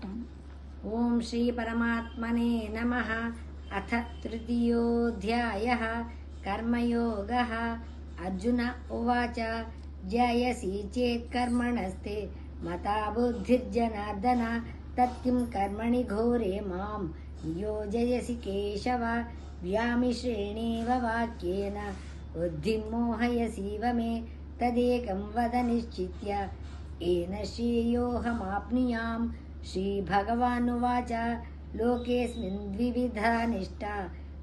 पाठम्। ओम श्री परमात्मने नमः। अथ तृतीयोऽध्यायः कर्मयोगः। अर्जुन उवाच ज्ञायसि चेत् कर्मणस्ते मता बुद्धिर्जनार्दन तत्किं कर्मणि घोरे मां नियोजयसि केशव। व्यामिश्रेणेव वाक्येन बुद्धिं मोहयसीव मे तदेकं वद निश्चित्य येन श्रेयोऽहमाप्नुयाम्। श्रीभगवानुवाच लोकेऽस्मिन् द्विविधा निष्ठा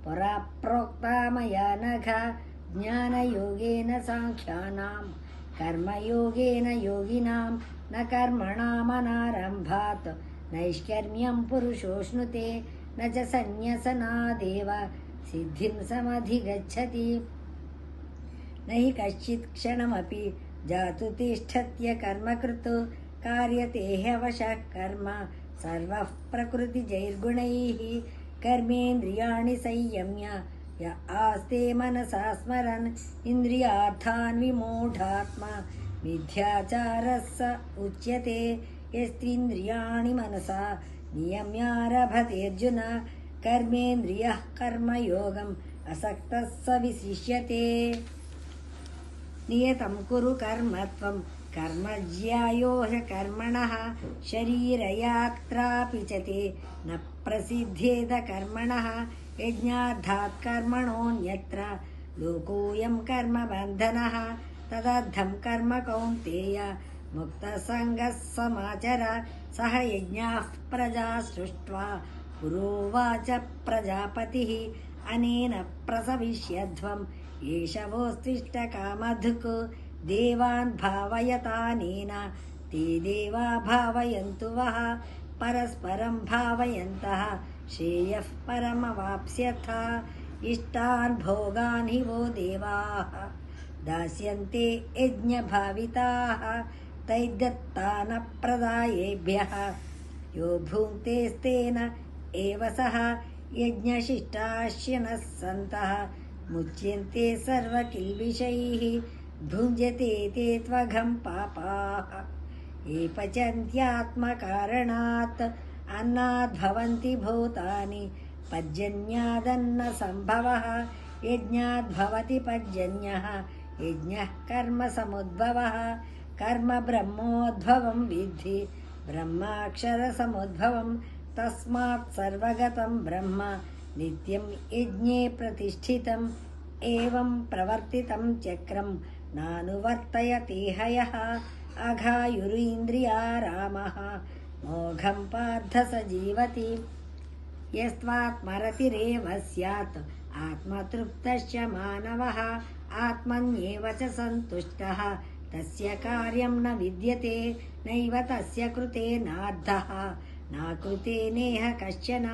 परा प्रोक्ता मया नघ। ज्ञानयोगेन साङ्ख्यानां कर्मयोगेन योगिनां न कर्मणामनारम्भात् नैष्कर्म्यं पुरुषोऽश्नुते न च सन्न्यसनादेव सिद्धिं समधिगच्छति। न हि कश्चित् क्षणमपि जातु तिष्ठत्य कर्मकृत् कार्यते ह्यवशः कर्म सर्वः प्रकृतिजैर्गुणैः। कर्मेन्द्रियाणि संयम्य य आस्ते मनसा स्मरन् इन्द्रियार्थान् विमूढात्मा मिथ्याचारः स उच्यते। यस्त्विन्द्रियाणि मनसा नियम्यारभतेऽर्जुन कर्मेन्द्रियः कर्मयोगम् असक्तः स विशिष्यते। नियतं कुरु कर्म त्वं कर्म ज्यायो ह्यकर्मणः शरीरयात्रापि च ते न प्रसिद्धेद कर्मणः। यज्ञार्थात् कर्मणोऽन्यत्र लोकोऽयं कर्मबन्धनः तदर्थं कर्म कौन्तेय मुक्तसङ्गः समाचर। सह यज्ञाः प्रजा सृष्ट्वा पुरोवाच प्रजापतिः अनेन प्रसविष्यध्वम् एष वोऽस्त्विष्टकामधुक्। देवान् भावयतानेन ते देवा भावयन्तु वः परस्परं भावयन्तः श्रेयः परमवाप्स्यथ। इष्टान् भोगान् हि वो देवाः दास्यन्ते यज्ञभाविताः तैर्दत्तानप्रदायेभ्यः यो भुङ्क्तेस्तेन एव सः। यज्ञशिष्टाश्यनः सन्तः मुच्यन्ते सर्वकिल्बिषैः भुञ्जते ते त्वघं पापाः ये पचन्त्यात्मकारणात्। अन्नाद्भवन्ति भूतानि पर्जन्यादन्नसम्भवः यज्ञाद्भवति पर्जन्यः यज्ञः कर्मसमुद्भवः। कर्म ब्रह्मोद्भवं विद्धि ब्रह्माक्षरसमुद्भवं तस्मात् सर्वगतं ब्रह्म नित्यं यज्ञे प्रतिष्ठितम्। एवं प्रवर्तितं चक्रं नानुवर्तयते हयः अघायुरिन्द्रियारामः मोघं पार्थ स जीवति। यस्त्वात्मरतिरेव स्यात् आत्मतृप्तश्च मानवः आत्मन्येव च सन्तुष्टः तस्य कार्यं न विद्यते। नैव तस्य कृते नार्धः नाकृते नेह कश्चन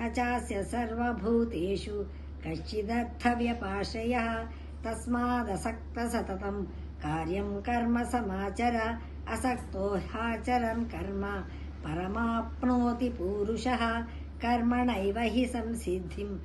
न चास्य सर्वभूतेषु कश्चिदर्थव्यपाश्रयः। तस्मादसक्तः सततं कार्यं कर्म समाचर। असक्तो ह्याचरन् कर्म परमाप्नोति पूरुषः। कर्मणैव हि संसिद्धिम्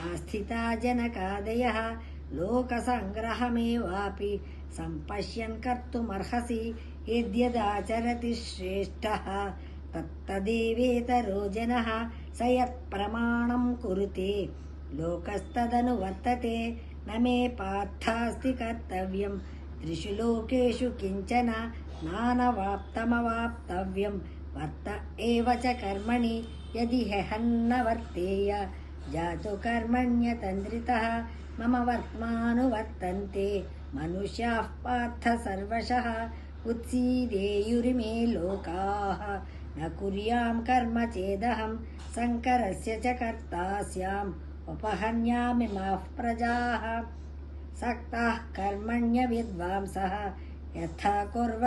आस्थिता जनकादयः। लोकसङ्ग्रहमेवापि सम्पश्यन् कर्तुमर्हसि यद्यदाचरति श्रेष्ठः तत्तदेवेतरो जनः। स यत्प्रमाणं कुरुते लोकस्तदनुवर्तते। न मे पार्थास्ति कर्तव्यं त्रिषु लोकेषु किञ्चन नानवाप्तमवाप्तव्यं वर्त एव च कर्मणि। यदि ह्यहन्न वर्तेय जातु कर्मण्यतन्द्रितः मम वर्त्मानुवर्तन्ते मनुष्याः पार्थ सर्वशः। उत्सीदेयुरिमे लोकाः न कुर्यां कर्म चेदहं शङ्करस्य च कर्ता स्याम् उपहन्यामिमाः प्रजाः। सक्ताः कर्मण्यविद्वांसः यथा कुर्वन्ति